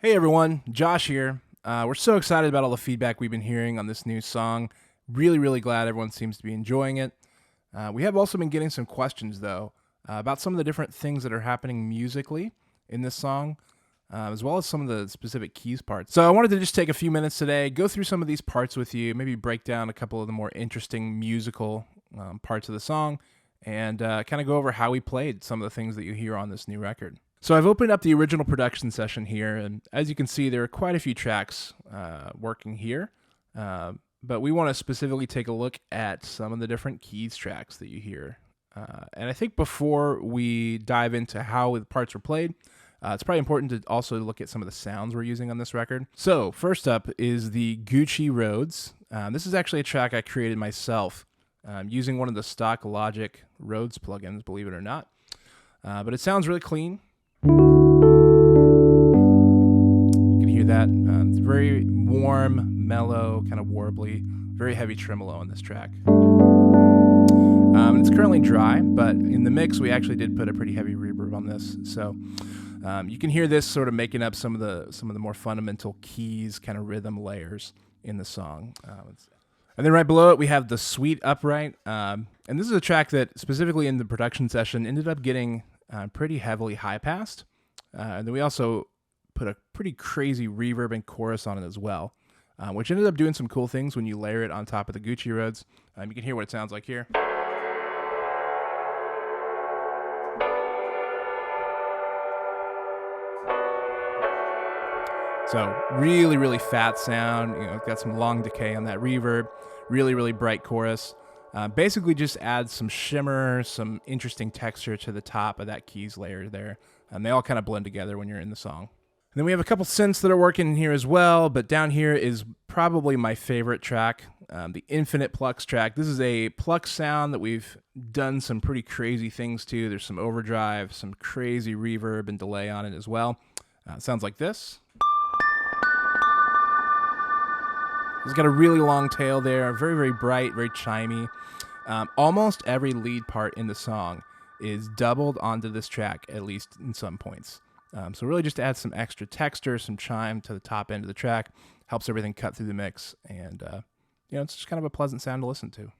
Hey everyone, Josh here. We're so excited about all the feedback we've been hearing on this new song. Really glad everyone seems to be enjoying it. We have also been getting some questions though about some of the different things that are happening musically in this song, as well as some of the specific keys parts. So I wanted to just take a few minutes today, go through some of these parts with you, maybe break down a couple of the more interesting musical parts of the song, and kind of go over how we played some of the things that you hear on this new record. So I've opened up the original production session here, and as you can see, there are quite a few tracks working here. But we want to specifically take a look at some of the different keys tracks that you hear. And I think before we dive into how the parts were played, it's probably important to also look at some of the sounds we're using on this record. So first up is the Gucci Rhodes. This is actually a track I created myself using one of the stock Logic Rhodes plugins, believe it or not. But it sounds really clean. You can hear that. It's very warm, mellow, kind of warbly, very heavy tremolo on this track. It's currently dry, but in the mix we actually did put a pretty heavy reverb on this. So you can hear this sort of making up some of the more fundamental keys, kind of rhythm layers in the song. And then right below it we have the Sweet Upright, and this is a track that specifically in the production session ended up getting pretty heavily high-passed. And then we also put a pretty crazy reverb and chorus on it as well, which ended up doing some cool things when you layer it on top of the Gucci Rhodes. You can hear what it sounds like here. So really fat sound, got some long decay on that reverb, really bright chorus. Basically just adds some shimmer, some interesting texture to the top of that keys layer there. And they all kind of blend together when you're in the song. And then we have a couple synths that are working in here as well, but down here is probably my favorite track, the Infinite Plucks track. This is a pluck sound that we've done some pretty crazy things to. There's some overdrive, some crazy reverb and delay on it as well. It sounds like this. It's got a really long tail there, very bright, very chimey. Almost every lead part in the song is doubled onto this track, at least in some points. So really just adds some extra texture, some chime to the top end of the track, helps everything cut through the mix, and it's just kind of a pleasant sound to listen to.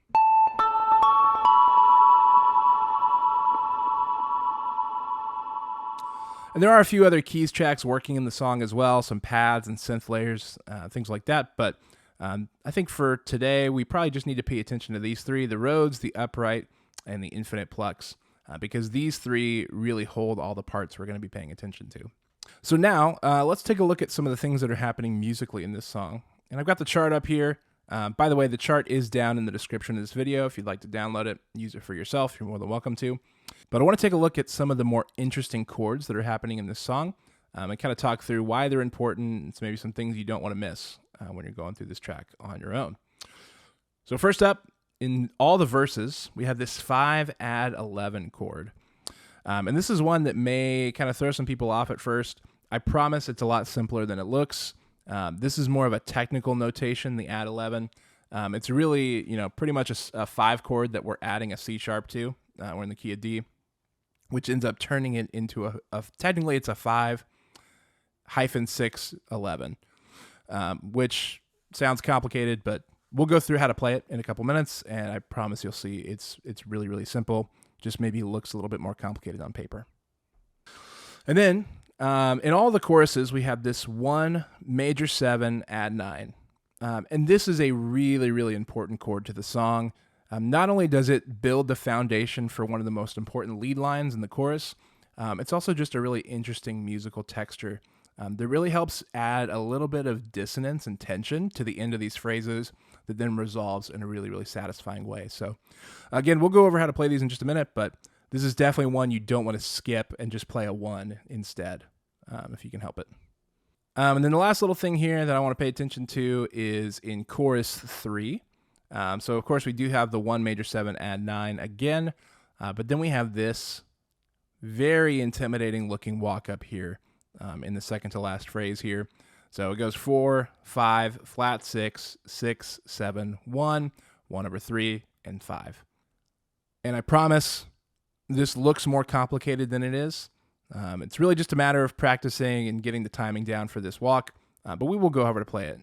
And there are a few other keys tracks working in the song as well, some pads and synth layers, things like that, but I think for today, we probably just need to pay attention to these three, the Rhodes, the Upright, and the Infinite Plucks, because these three really hold all the parts we're going to be paying attention to. So now, let's take a look at some of the things that are happening musically in this song. And I've got the chart up here. By the way, the chart is down in the description of this video. If you'd like to download it, use it for yourself, you're more than welcome to. But I want to take a look at some of the more interesting chords that are happening in this song, and kind of talk through why they're important, and maybe some things you don't want to miss when you're going through this track on your own. So first up, in all the verses, we have this 5 add 11 chord. And this is one that may kind of throw some people off at first. I promise it's a lot simpler than it looks. This is more of a technical notation, the add 11. It's really, pretty much a 5 chord that we're adding a C sharp to. We're in the key of D, which ends up turning it into technically it's a 5-6-11. Which sounds complicated, but we'll go through how to play it in a couple minutes, and I promise you'll see it's really simple. Just maybe looks a little bit more complicated on paper. And then in all the choruses, we have this 1 major 7 add 9, and this is a really important chord to the song. Not only does it build the foundation for one of the most important lead lines in the chorus, it's also just a really interesting musical texture that really helps add a little bit of dissonance and tension to the end of these phrases that then resolves in a really satisfying way. So again, we'll go over how to play these in just a minute, but this is definitely one you don't want to skip and just play a 1 instead, if you can help it. And then the last little thing here that I want to pay attention to is in chorus 3. So of course we do have the 1 major 7 add 9 again, but then we have this very intimidating looking walk up here. In the second to last phrase here. So it goes 4, 5, flat 6, 6, 7, 1, 1 over 3, and 5. And I promise this looks more complicated than it is. It's really just a matter of practicing and getting the timing down for this walk, but we will go over to play it.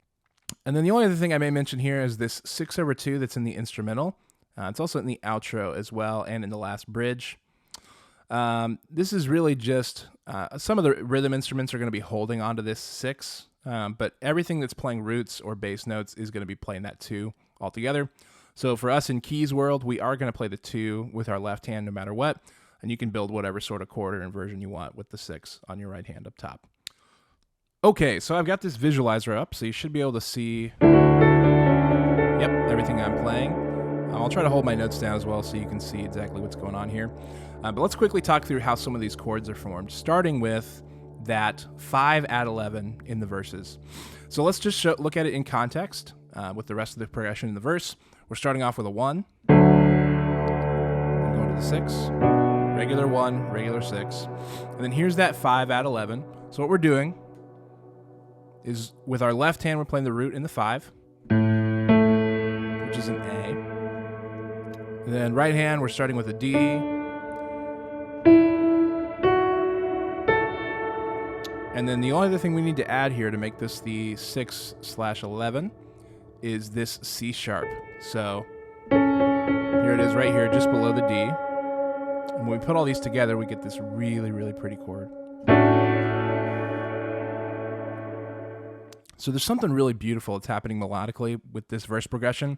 And then the only other thing I may mention here is this 6/2 that's in the instrumental. It's also in the outro as well and in the last bridge. This is really just some of the rhythm instruments are going to be holding onto this 6, but everything that's playing roots or bass notes is going to be playing that 2 altogether. So for us in keys world, we are going to play the 2 with our left hand no matter what, and you can build whatever sort of chord or inversion you want with the 6 on your right hand up top. Okay, so I've got this visualizer up, so you should be able to see, everything I'm playing. I'll try to hold my notes down as well so you can see exactly what's going on here. But let's quickly talk through how some of these chords are formed, starting with that 5/11 in the verses. So let's just look at it in context with the rest of the progression in the verse. We're starting off with a 1, then going to the 6, regular 1, regular 6, and then here's that 5/11. So what we're doing is with our left hand, we're playing the root in the 5, which is an A. And then right hand, we're starting with a D. And then the only other thing we need to add here to make this the 6/11 is this C sharp. So here it is right here, just below the D. And when we put all these together, we get this really, really pretty chord. So there's something really beautiful that's happening melodically with this verse progression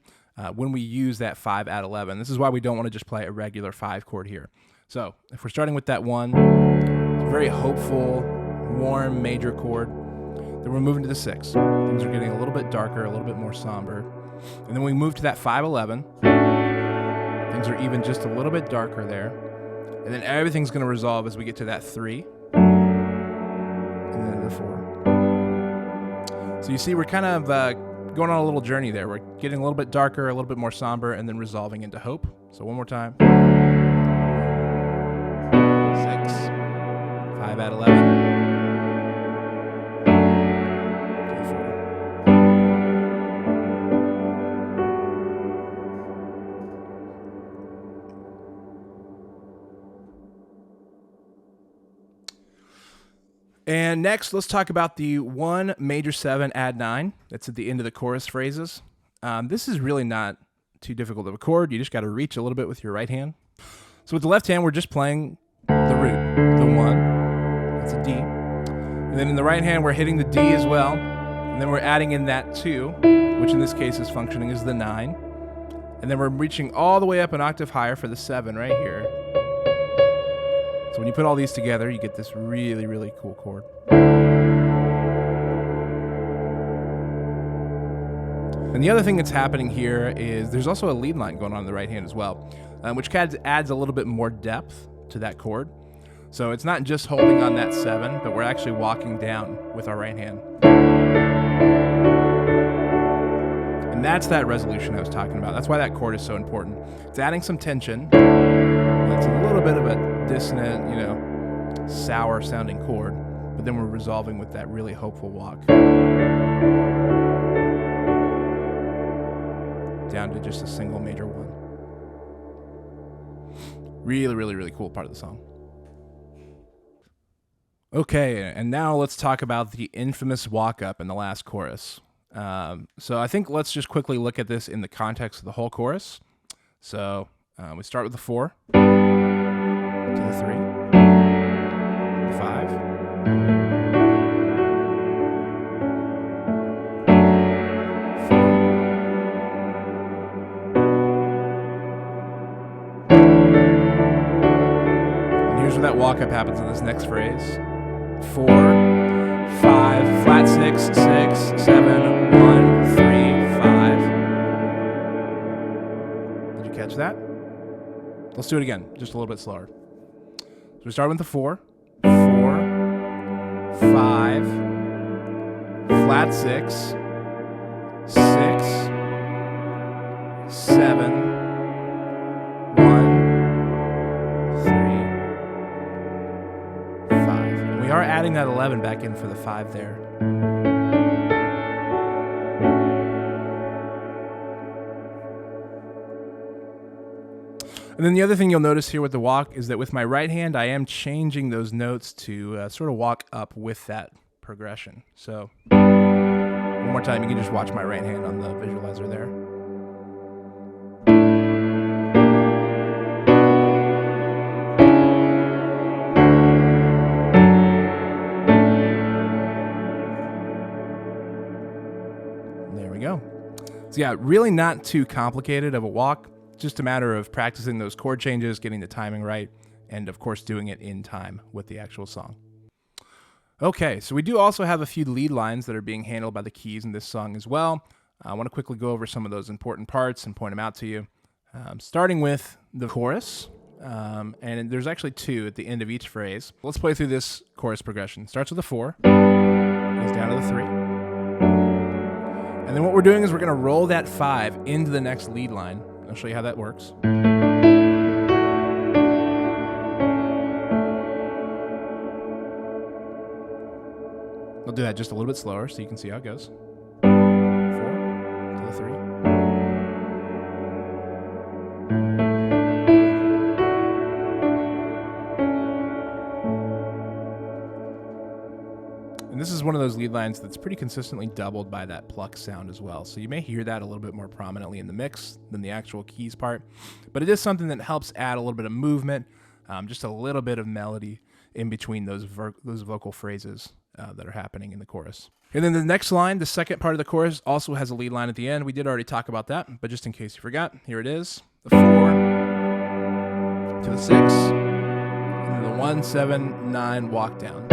when we use that 5/11. This is why we don't want to just play a regular 5 chord here. So if we're starting with that 1, it's a very hopeful, warm major chord. Then we're moving to the 6. Things are getting a little bit darker, a little bit more somber. And then we move to that 5/11. Things are even just a little bit darker there. And then everything's going to resolve as we get to that 3. And then the 4. So you see, we're kind of going on a little journey there. We're getting a little bit darker, a little bit more somber, and then resolving into hope. So one more time. 6, 5/11. 3, 4. And next, let's talk about the 1 major 7 add 9. That's at the end of the chorus phrases. This is really not too difficult of a chord. You just got to reach a little bit with your right hand. So with the left hand, we're just playing the root, the 1. That's a D. And then in the right hand, we're hitting the D as well. And then we're adding in that 2, which in this case is functioning as the 9. And then we're reaching all the way up an octave higher for the 7 right here. So when you put all these together, you get this really, really cool chord. And the other thing that's happening here is there's also a lead line going on in the right hand as well, which adds a little bit more depth to that chord. So it's not just holding on that 7, but we're actually walking down with our right hand. And that's that resolution I was talking about. That's why that chord is so important. It's adding some tension. It's a little bit of a dissonant, sour sounding chord, but then we're resolving with that really hopeful walk down to just a single major 1. Really, really, really cool part of the song. Okay, and now let's talk about the infamous walk-up in the last chorus. So I think let's just quickly look at this in the context of the whole chorus. So we start with the 4, to the 3, 5, 4. And here's where that walk-up happens in this next phrase. 4, 5, flat 6, 6, 7, 1, 3, 5. Did you catch that? Let's do it again, just a little bit slower. So we start with the 4, 4, 5, flat 6, 6, 7, 1, 3, 5. And we are adding that 11 back in for the 5 there. And And then the other thing you'll notice here with the walk is that with my right hand, I am changing those notes to sort of walk up with that progression. So one more time, you can just watch my right hand on the visualizer there. There we go. So yeah, really not too complicated of a walk. Just a matter of practicing those chord changes, getting the timing right, and of course doing it in time with the actual song. Okay, so we do also have a few lead lines that are being handled by the keys in this song as well. I want to quickly go over some of those important parts and point them out to you. Starting with the chorus, and there's actually two at the end of each phrase. Let's play through this chorus progression. Starts with a 4, goes down to the 3. And then what we're doing is we're going to roll that 5 into the next lead line. I'll show you how that works. I'll do that just a little bit slower so you can see how it goes. 4 to the 3. And this is one of those lead lines that's pretty consistently doubled by that pluck sound as well. So you may hear that a little bit more prominently in the mix than the actual keys part. But it is something that helps add a little bit of movement, just a little bit of melody in between those vocal phrases that are happening in the chorus. And then the next line, the second part of the chorus, also has a lead line at the end. We did already talk about that, but just in case you forgot, here it is. The 4 to the 6, and then the 1, 7, 9 walk down.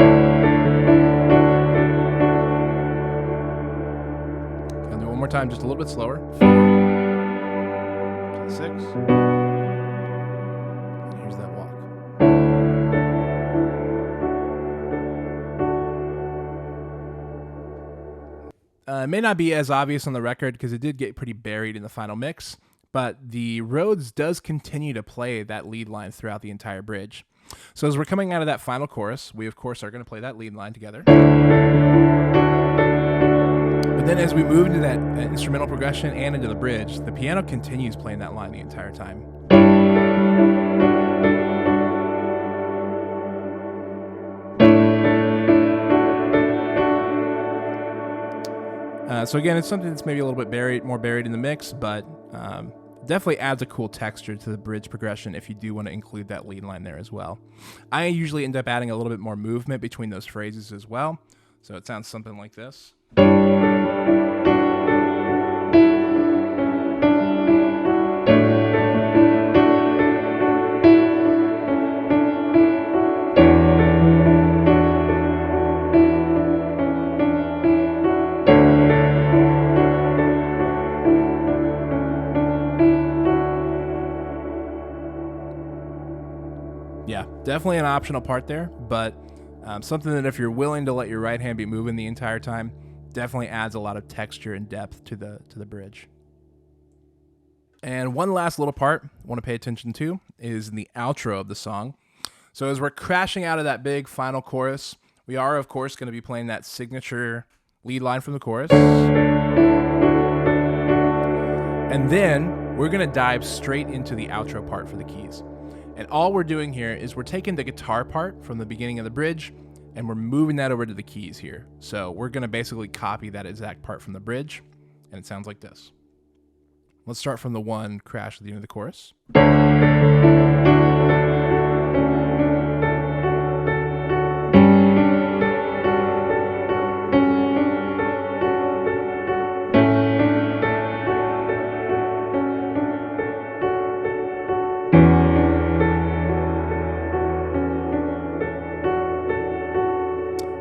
One more time, just a little bit slower. 4 to the 6. And here's that walk. It may not be as obvious on the record because it did get pretty buried in the final mix, but the Rhodes does continue to play that lead line throughout the entire bridge. So as we're coming out of that final chorus, we of course are going to play that lead line together. But then as we move into that instrumental progression and into the bridge, the piano continues playing that line the entire time. So again, it's something that's maybe a little bit more buried in the mix, but definitely adds a cool texture to the bridge progression if you do want to include that lead line there as well. I usually end up adding a little bit more movement between those phrases as well. So it sounds something like this. Yeah, definitely an optional part there, but something that if you're willing to let your right hand be moving the entire time, definitely adds a lot of texture and depth to the bridge. And one last little part I want to pay attention to is in the outro of the song. So as we're crashing out of that big final chorus, we are, of course, going to be playing that signature lead line from the chorus. And then we're going to dive straight into the outro part for the keys. And all we're doing here is we're taking the guitar part from the beginning of the bridge and we're moving that over to the keys here. So we're going to basically copy that exact part from the bridge, and it sounds like this. Let's start from the 1 crash at the end of the chorus.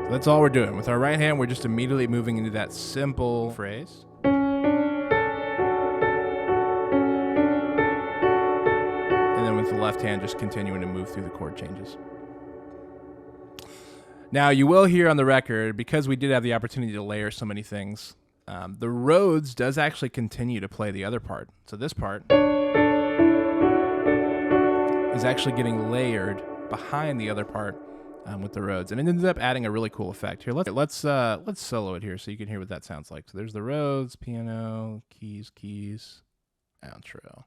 That's all we're doing. With our right hand, we're just immediately moving into that simple phrase. And then with the left hand, just continuing to move through the chord changes. Now, you will hear on the record, because we did have the opportunity to layer so many things, the Rhodes does actually continue to play the other part. So this part is actually getting layered behind the other part with the Rhodes, and it ends up adding a really cool effect. Here, let's solo it here so you can hear what that sounds like. So there's the Rhodes, piano, keys, outro.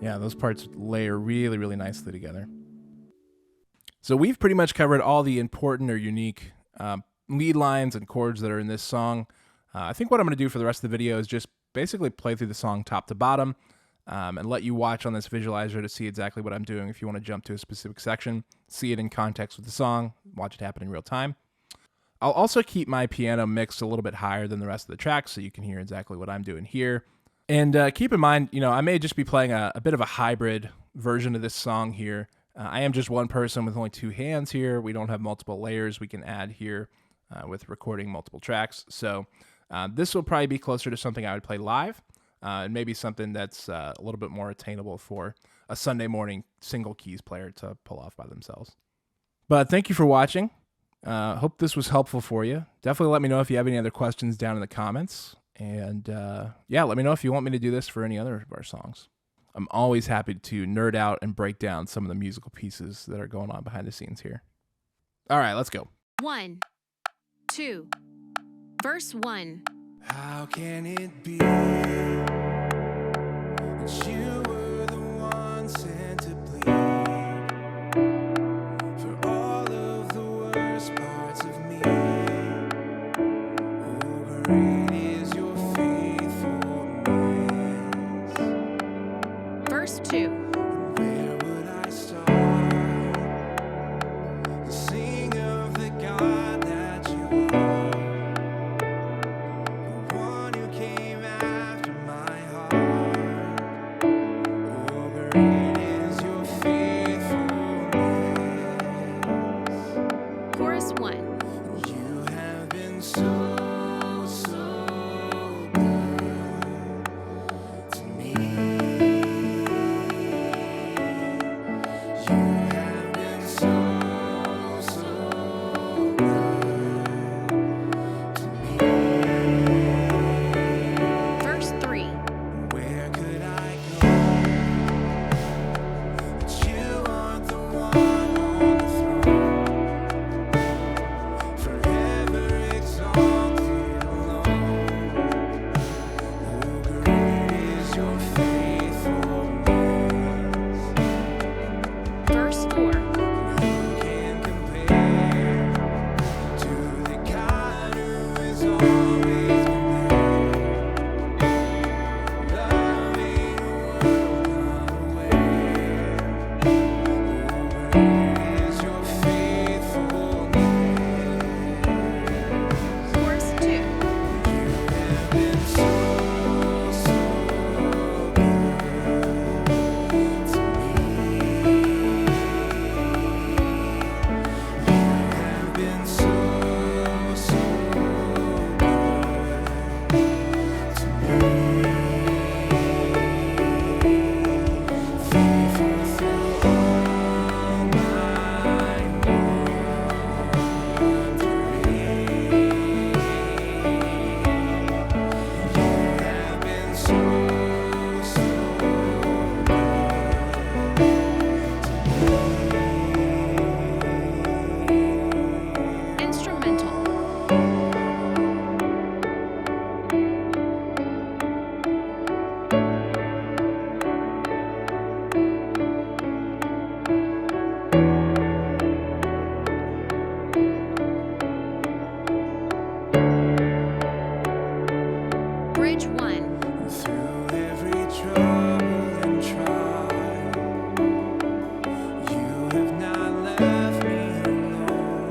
Yeah, those parts layer really, really nicely together. So we've pretty much covered all the important or unique lead lines and chords that are in this song. I think what I'm going to do for the rest of the video is just basically play through the song top to bottom and let you watch on this visualizer to see exactly what I'm doing. If you want to jump to a specific section, see it in context with the song, watch it happen in real time. I'll also keep my piano mixed a little bit higher than the rest of the tracks so you can hear exactly what I'm doing here. And keep in mind, I may just be playing a bit of a hybrid version of this song here. I am just one person with only two hands here. We don't have multiple layers we can add here with recording multiple tracks. So this will probably be closer to something I would play live and maybe something that's a little bit more attainable for a Sunday morning single keys player to pull off by themselves. But thank you for watching. Hope this was helpful for you. Definitely let me know if you have any other questions down in the comments. And let me know if you want me to do this for any other of our songs. I'm always happy to nerd out and break down some of the musical pieces that are going on behind the scenes here. All right, let's go. 1, 2, verse 1. How can it be that you were the one sent to bleed for all of the worst parts of me? Oh, great is your faithfulness. Verse 2. Where would I start to sing of the God that you are? The one who came after my heart. Oh, great is your faithfulness. Chorus 1. You have been so, so good to me. You have been so, so good to me. Verse 3. Where could I go but you aren't the one on the throne, forever exalted alone? Oh, great is your faithfulness. Verse 4. Who can compare to the God who has always been there, loving the world unaware? Oh, great is your faithfulness. Chorus 2. You have been so, so good to me. You have been so, so good to me. Faithful through all my wandering. You have been so, so good. Instrumental. Bridge 1. Through every trouble and trial, you have not left me alone.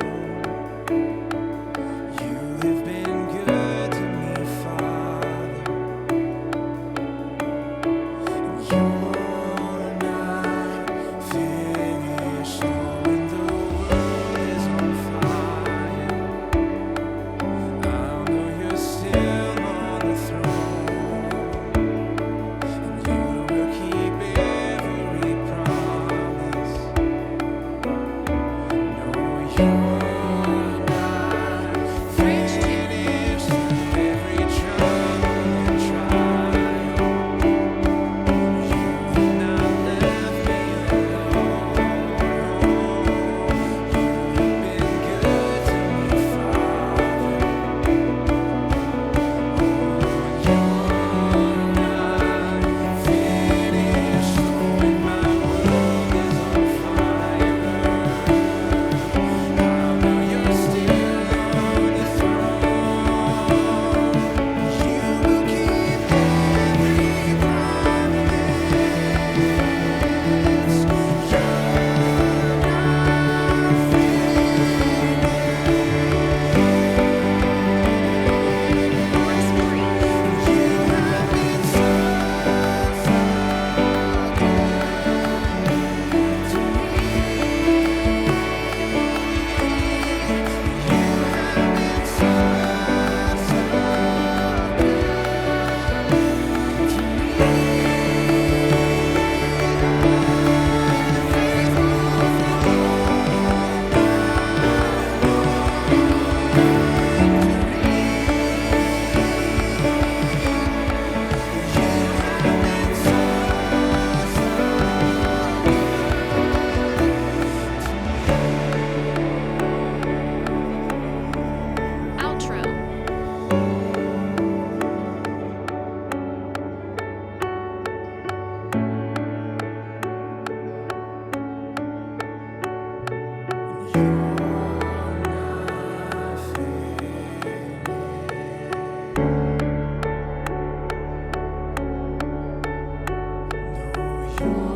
You have been good to me, Father. And you're not finished. When the world is on fire, I'll know you're still on the throne, and you will keep every promise. No, you're not Bridge 2. finished through every trouble and trial. You Chords.